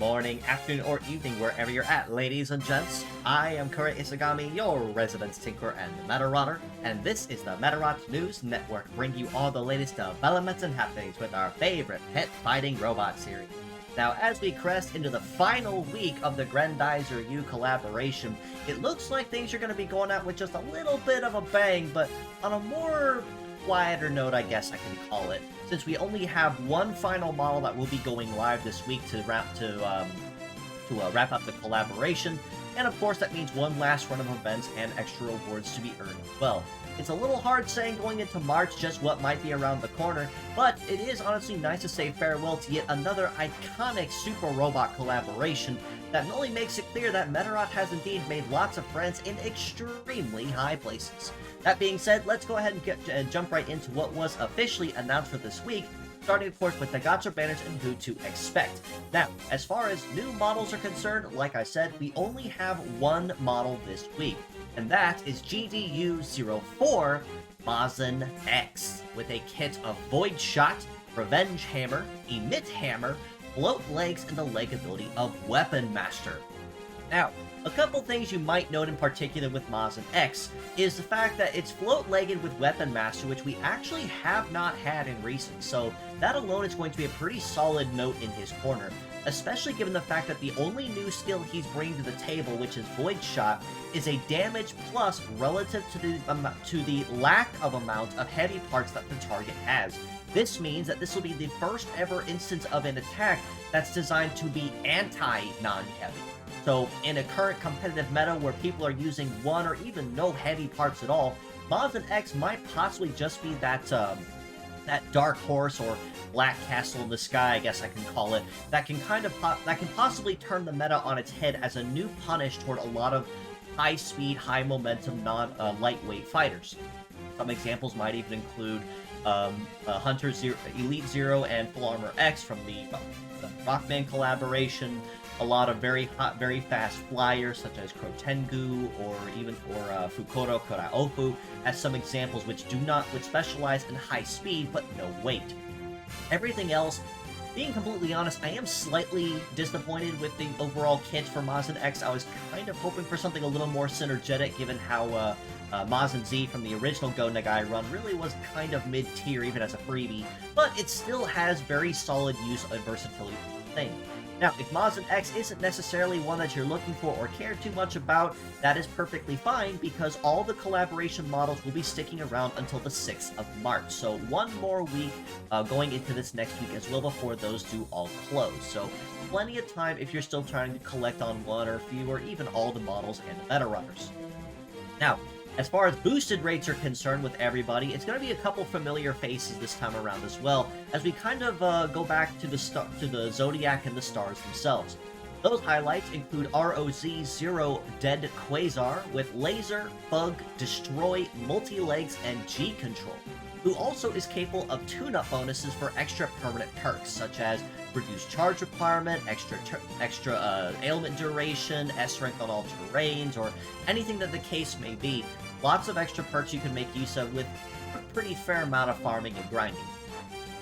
morning, afternoon, or evening, wherever you're at, ladies and gents. I am Kurojiri, your resident tinker and Medarot, and this is the Medarot News Network, bringing you all the latest developments and happenings with our favorite pet fighting robot series. Now, as we crest into the final week of the Grendizer U collaboration, it looks like things are going to be going out with just a little bit of a bang, but on a more quieter note, I guess I can call it, since we only have one final model that will be going live this week to wrap up the collaboration, and of course that means one last run of events and extra rewards to be earned as well. It's a little hard saying going into March just what might be around the corner, but it is honestly nice to say farewell to yet another iconic Super Robot collaboration that not only makes it clear that Medarot has indeed made lots of friends in extremely high places. That being said, let's go ahead and jump right into what was officially announced for this week, starting of course with the gacha banners and who to expect. Now, as far as new models are concerned, like I said, we only have one model this week, and that is GDU-04 Mazen X, with a kit of Void Shot, Revenge Hammer, Emit Hammer, Float Legs, and the leg ability of Weapon Master. Now, a couple things you might note in particular with Mazen X is the fact that it's float-legged with Weapon Master, which we actually have not had in recent, so that alone is going to be a pretty solid note in his corner, especially given the fact that the only new skill he's bringing to the table, which is Void Shot, is a damage plus relative to the lack of amount of heavy parts that the target has. This means that this will be the first ever instance of an attack that's designed to be anti-non-heavy. So, in a current competitive meta where people are using one or even no heavy parts at all, Mazen X might possibly just be that dark horse or black castle in the sky, I guess I can call it, that can possibly turn the meta on its head as a new punish toward a lot of high-speed, high-momentum, lightweight fighters. Some examples might even include Hunter Zero, Elite Zero, and Full Armor X from the Rockman collaboration. A lot of very hot, very fast flyers such as Krotengu or Fukuro Koraofu as some examples which specialize in high speed but no weight. Everything else, being completely honest, I am slightly disappointed with the overall kit for Mazen X. I was kind of hoping for something a little more synergetic given how Mazen Z from the original Go Nagai run really was kind of mid-tier even as a freebie, but it still has very solid use and versatility for the thing. Now, if Mazen X isn't necessarily one that you're looking for or care too much about, that is perfectly fine because all the collaboration models will be sticking around until the 6th of March. So one more week going into this next week as well before those do all close. So plenty of time if you're still trying to collect on one or a few or even all the models and the meta runners. Now, as far as boosted rates are concerned with everybody, it's going to be a couple familiar faces this time around as well, as we kind of go back to the Zodiac and the stars themselves. Those highlights include ROZ-0 Dead Quasar with Laser, Bug, Destroy, Multi-Legs, and G-Control, who also is capable of tune-up bonuses for extra permanent perks, such as reduced charge requirement, extra ailment duration, S-rank on all terrains, or anything that the case may be. Lots of extra perks you can make use of with a pretty fair amount of farming and grinding.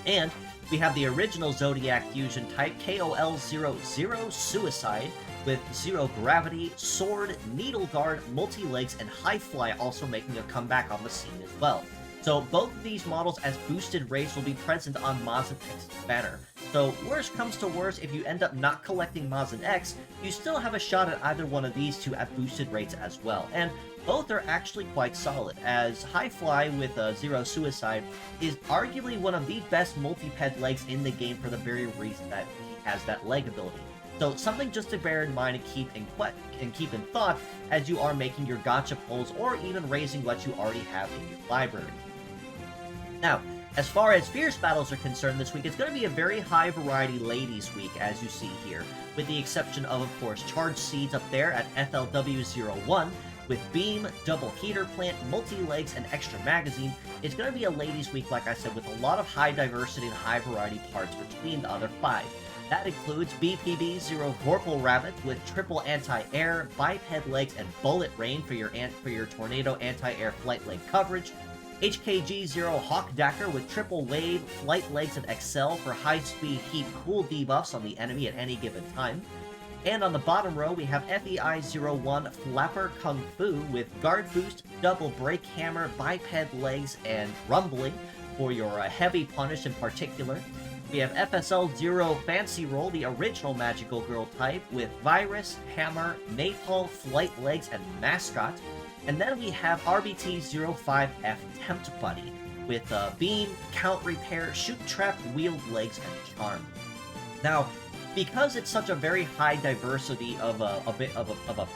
And we have the original Zodiac Fusion type, KOL-00 Suicide, with Zero Gravity, Sword, Needle Guard, Multi-Legs, and High Fly also making a comeback on the scene as well. So both of these models as boosted rates will be present on Mazen X's banner. So worst comes to worst, if you end up not collecting Mazen X, you still have a shot at either one of these two at boosted rates as well. And both are actually quite solid, as High Fly with Zero Suicide is arguably one of the best multi-ped legs in the game for the very reason that he has that leg ability. So something just to bear in mind and keep in thought as you are making your gacha pulls or even raising what you already have in your library. Now, as far as Fierce Battles are concerned this week, it's going to be a very high variety ladies week, as you see here, with the exception of course, Charged Seeds up there at FLW01, with Beam, Double Heater Plant, Multi-Legs, and Extra Magazine. It's going to be a ladies week, like I said, with a lot of high diversity and high variety parts between the other 5. That includes BPB-0 Vorpal Rabbit with triple anti-air, biped legs, and bullet rain for your tornado anti-air flight leg coverage. HKG0 Hawkdacker with triple wave, flight legs, and excel for high-speed heat cool debuffs on the enemy at any given time. And on the bottom row, we have FEI-01 Flapper Kung Fu with guard boost, double break hammer, biped legs, and rumbling for your heavy punish in particular. We have FSL-0 Fancy Roll, the original Magical Girl type, with Virus, Hammer, Maypole, Flight Legs, and Mascot. And then we have RBT-05F Tempt Buddy, with Beam, Count Repair, Shoot Trap, Wield Legs, and Charm. Now, because it's such a very high diversity of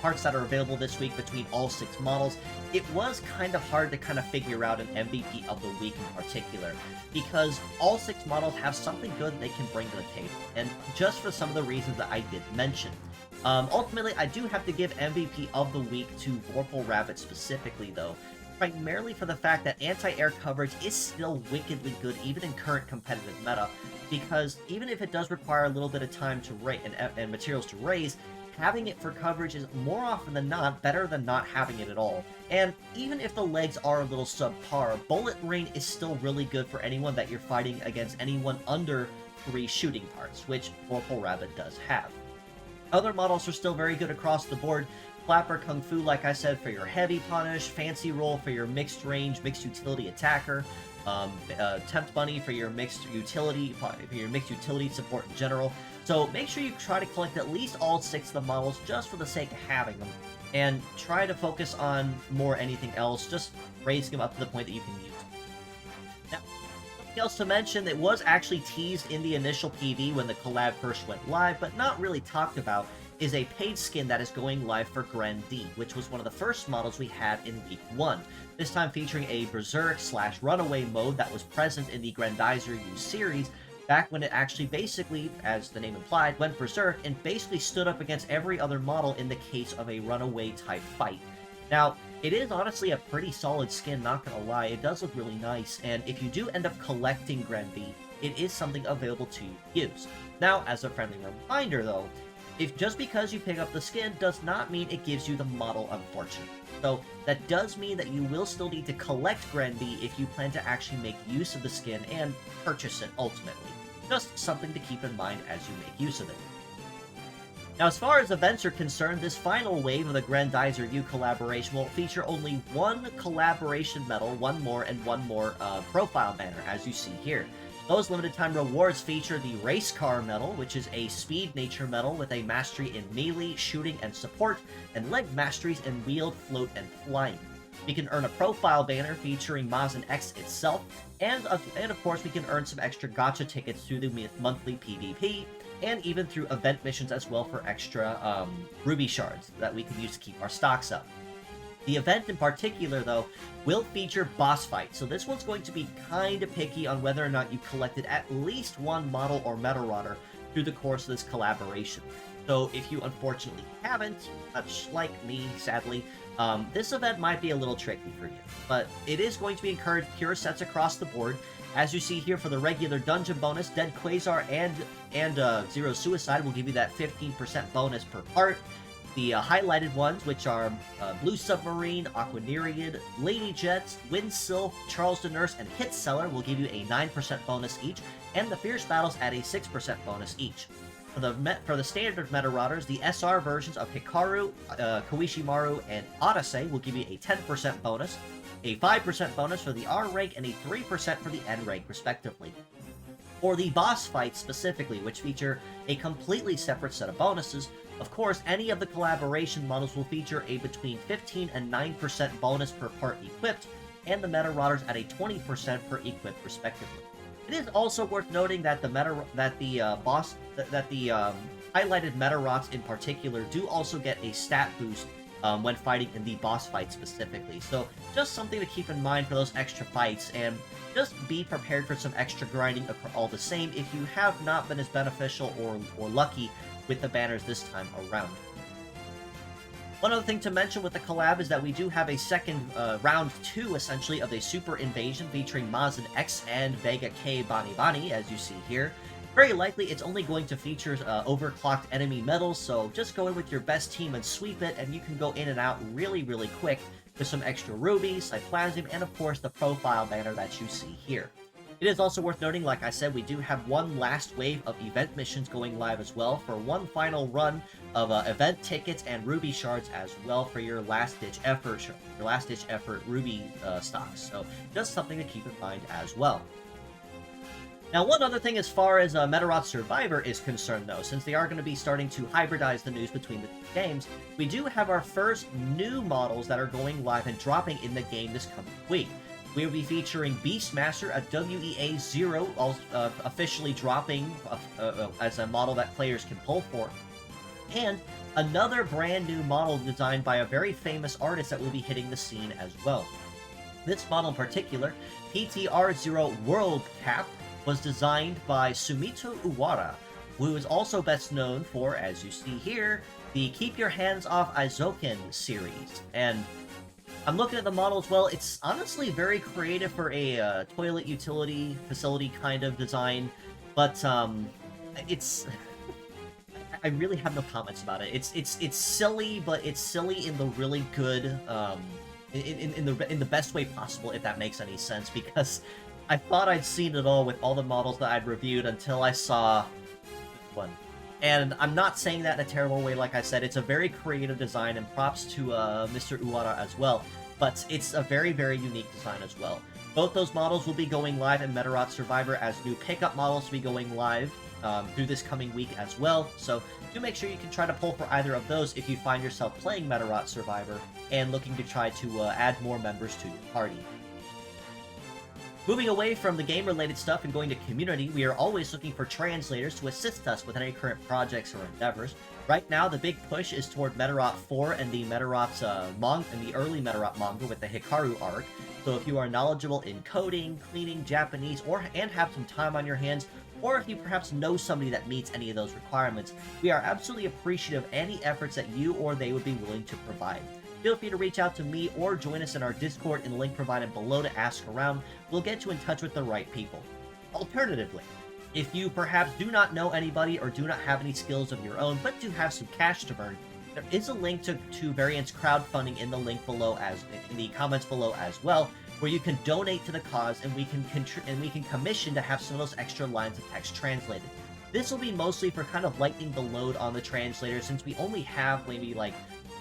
parts that are available this week between all 6 models, it was kind of hard to kind of figure out an MVP of the week in particular, because all 6 models have something good they can bring to the table, and just for some of the reasons that I did mention. Ultimately, I do have to give MVP of the week to Vorpal Rabbit specifically, though, primarily for the fact that anti-air coverage is still wickedly good even in current competitive meta, because even if it does require a little bit of time to raise and materials to raise, having it for coverage is more often than not better than not having it at all. And even if the legs are a little subpar, bullet rain is still really good for anyone that you're fighting against anyone under 3 shooting parts, which Vorpal Rabbit does have. Other models are still very good across the board. Flapper Kung Fu, like I said, for your heavy punish, Fancy Roll for your mixed range, mixed utility attacker, Tempt Bunny for your mixed utility support in general. So make sure you try to collect at least all 6 of the models just for the sake of having them, and try to focus on more anything else, just raising them up to the point that you can use them. Now, something else to mention that was actually teased in the initial PV when the collab first went live, but not really talked about, is a paid skin that is going live for Grendizer, which was one of the first models we had in Week 1. This time featuring a Berserk/Runaway mode that was present in the Grendizer U series, back when it actually basically, as the name implied, went berserk and basically stood up against every other model in the case of a runaway type fight. Now, it is honestly a pretty solid skin, not gonna lie. It does look really nice, and if you do end up collecting Grendizer, it is something available to use. Now, as a friendly reminder though, just because you pick up the skin does not mean it gives you the model, unfortunately. So that does mean that you will still need to collect Grendizer if you plan to actually make use of the skin and purchase it ultimately. Just something to keep in mind as you make use of it. Now, as far as events are concerned, this final wave of the Grendizer U collaboration will feature only 1 collaboration medal, 1 more, and 1 more profile banner, as you see here. Those limited time rewards feature the Race Car medal, which is a speed nature medal with a mastery in melee, shooting, and support, and leg masteries in wield, float, and flying. We can earn a profile banner featuring Mazin X itself, and of course we can earn some extra gacha tickets through the monthly PvP, and even through event missions as well for extra ruby shards that we can use to keep our stocks up. The event in particular, though, will feature boss fights, so this one's going to be kinda picky on whether or not you collected at least 1 model or Medarot through the course of this collaboration. So if you unfortunately haven't, much like me, sadly, this event might be a little tricky for you. But it is going to be encouraged pure sets across the board. As you see here, for the regular dungeon bonus, Dead Quasar and Zero Suicide will give you that 15% bonus per part. The highlighted ones, which are Blue Submarine, Aquaniriad, Lady Jets, Wind Sylph, Charles the Nurse, and Hit Seller will give you a 9% bonus each, and the Fierce Battles add a 6% bonus each. For the standard Medarotters, the SR versions of Hikaru, Koishimaru, and Odyssey will give you a 10% bonus, a 5% bonus for the R rank, and a 3% for the N rank, respectively. For the boss fights specifically, which feature a completely separate set of bonuses, of course, any of the collaboration models will feature a between 15 and 9% bonus per part equipped, and the Medarotters at a 20% per equipped, respectively. It is also worth noting that the highlighted Medarots in particular do also get a stat boost when fighting in the boss fight specifically. So just something to keep in mind for those extra fights, and just be prepared for some extra grinding all the same if you have not been as beneficial or lucky with the banners this time around. One other thing to mention with the collab is that we do have a second round 2, essentially, of a Super Invasion featuring Mazin X and Vega K Bani, as you see here. Very likely, it's only going to feature overclocked enemy medals, so just go in with your best team and sweep it, and you can go in and out really, really quick with some extra rubies, cyplasm, and of course the profile banner that you see here. It is also worth noting, like I said, we do have one last wave of event missions going live as well for one final run of event tickets and ruby shards as well for your last-ditch effort ruby stocks. So just something to keep in mind as well. Now, one other thing as far as Medarot Survivor is concerned, though, since they are going to be starting to hybridize the news between the two games, we do have our first new models that are going live and dropping in the game this coming week. We will be featuring Beastmaster at WEA 0, officially dropping as a model that players can pull for, and another brand new model designed by a very famous artist that will be hitting the scene as well. This model in particular, Pt.3 World Cap, was designed by Sumito Uwara, who is also best known for, as you see here, the Keep Your Hands Off Aizoken series. And I'm looking at the model as well. It's honestly very creative for a toilet utility facility kind of design, but it's I really have no comments about it. It's silly, but it's silly in the really good in the best way possible, if that makes any sense, because I thought I'd seen it all with all the models that I'd reviewed until I saw one. And I'm not saying that in a terrible way, like I said. It's a very creative design, and props to Mr. Uwara as well. But it's a very, very unique design as well. Both those models will be going live in Medarot Survivor as new pickup models will be going live through this coming week as well. So do make sure you can try to pull for either of those if you find yourself playing Medarot Survivor and looking to try to add more members to your party. Moving away from the game-related stuff and going to community, we are always looking for translators to assist us with any current projects or endeavors. Right now, the big push is toward Medarot 4 and the Medarot's and the early Medarot manga with the Hikaru arc. So if you are knowledgeable in coding, cleaning, Japanese, and have some time on your hands, or if you perhaps know somebody that meets any of those requirements, we are absolutely appreciative of any efforts that you or they would be willing to provide. Feel free to reach out to me or join us in our Discord in the link provided below to ask around. We'll get you in touch with the right people. Alternatively, if you perhaps do not know anybody or do not have any skills of your own, but do have some cash to burn, there is a link to Variant's crowdfunding in the link below, in the comments below as well, where you can donate to the cause and we can commission to have some of those extra lines of text translated. This will be mostly for kind of lightening the load on the translator, since we only have maybe like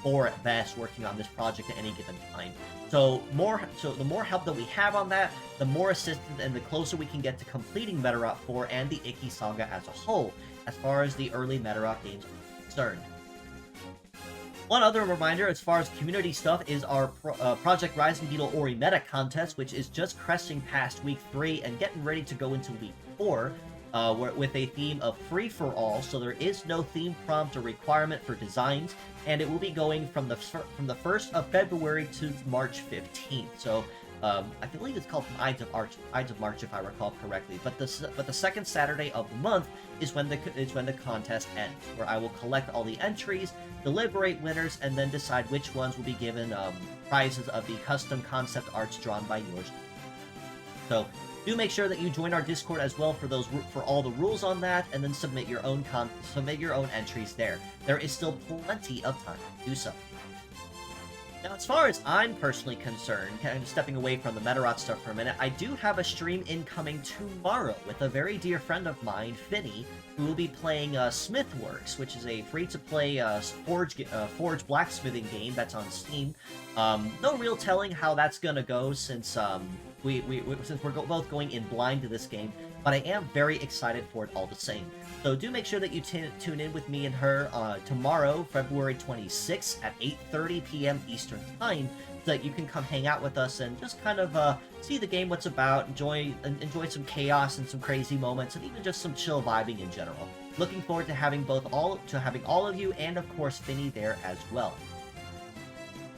4 at best working on this project at any given time. So the more help that we have on that, the more assistance and the closer we can get to completing Medarot 4 and the Ikki Saga as a whole, as far as the early Medarot games are concerned. One other reminder as far as community stuff is our Project Rising Beetle Ori Meta contest, which is just cresting past week 3 and getting ready to go into week 4. With a theme of free-for-all, so there is no theme prompt or requirement for designs, and it will be going from the 1st of February to March 15th. So I believe it's called Ides of March, if I recall correctly. But the second Saturday of the month is when the contest ends, where I will collect all the entries, deliberate winners, and then decide which ones will be given prizes of the custom concept arts drawn by yours. So do make sure that you join our Discord as well for all the rules on that, and then submit your own entries there. There is still plenty of time to do so. Now, as far as I'm personally concerned, kind of stepping away from the Medarot stuff for a minute, I do have a stream incoming tomorrow with a very dear friend of mine, Finny, who will be playing Smithworks, which is a free-to-play forge blacksmithing game that's on Steam. No real telling how that's gonna go, since we're both going in blind to this game, but I am very excited for it all the same. So do make sure that you tune in with me and her tomorrow, February 26th at 8:30 p.m. Eastern Time, so that you can come hang out with us and just kind of see the game, what's about, enjoy some chaos and some crazy moments, and even just some chill vibing in general. Looking forward to having all of you, and of course Finny there as well.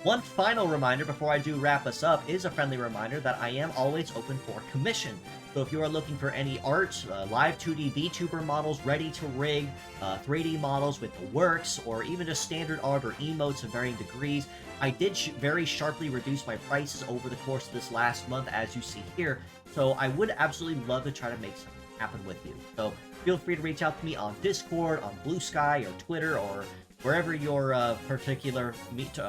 One final reminder before I do wrap us up is a friendly reminder that I am always open for commission. So if you are looking for any art, live 2D VTuber models ready to rig, 3D models with the works, or even just standard art or emotes of varying degrees, I did very sharply reduce my prices over the course of this last month, as you see here. So I would absolutely love to try to make something happen with you. So feel free to reach out to me on Discord, on Blue Sky, or Twitter, or wherever your particular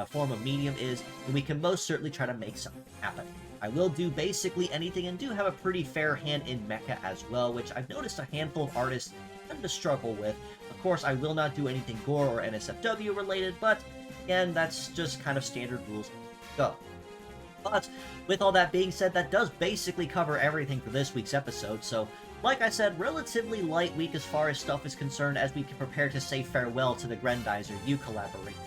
form of medium is, and we can most certainly try to make something happen. I will do basically anything and do have a pretty fair hand in mecha as well, which I've noticed a handful of artists tend to struggle with. Of course, I will not do anything gore or NSFW related, but again, that's just kind of standard rules. Go. But with all that being said, that does basically cover everything for this week's episode, so like I said, relatively light week as far as stuff is concerned as we can prepare to say farewell to the Grendizer U collaboration.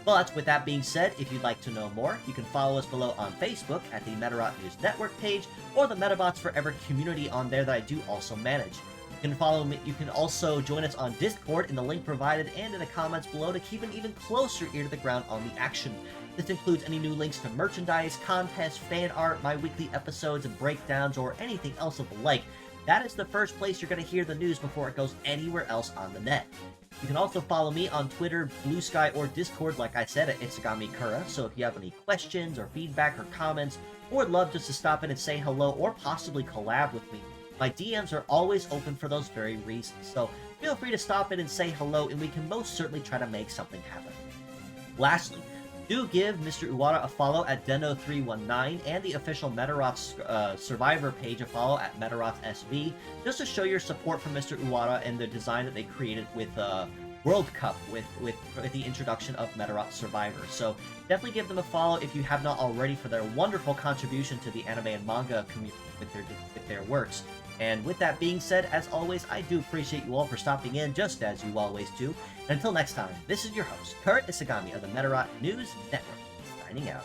But with that being said, if you'd like to know more, you can follow us below on Facebook at the Medarot News Network page, or the Metabots Forever community on there that I do also manage. You can follow me. You can also join us on Discord in the link provided and in the comments below to keep an even closer ear to the ground on the action. This includes any new links to merchandise, contests, fan art, my weekly episodes and breakdowns, or anything else of the like. That is the first place you're going to hear the news before it goes anywhere else on the net. You can also follow me on Twitter, Blue Sky, or Discord, like I said, at ItsuGamiKura, so if you have any questions or feedback or comments, or would love just to stop in and say hello or possibly collab with me, my DMs are always open for those very reasons, so feel free to stop in and say hello, and we can most certainly try to make something happen. Lastly, do give Mr. Iwata a follow at Deno319 and the official Medarot's Survivor page a follow at Medarot SV, just to show your support for Mr. Iwata and the design that they created with World Cup with the introduction of Medarot Survivor. So definitely give them a follow if you have not already for their wonderful contribution to the anime and manga community with their works. And with that being said, as always, I do appreciate you all for stopping in, just as you always do. And until next time, this is your host, Kurt Isagami of the Medarot News Network, signing out.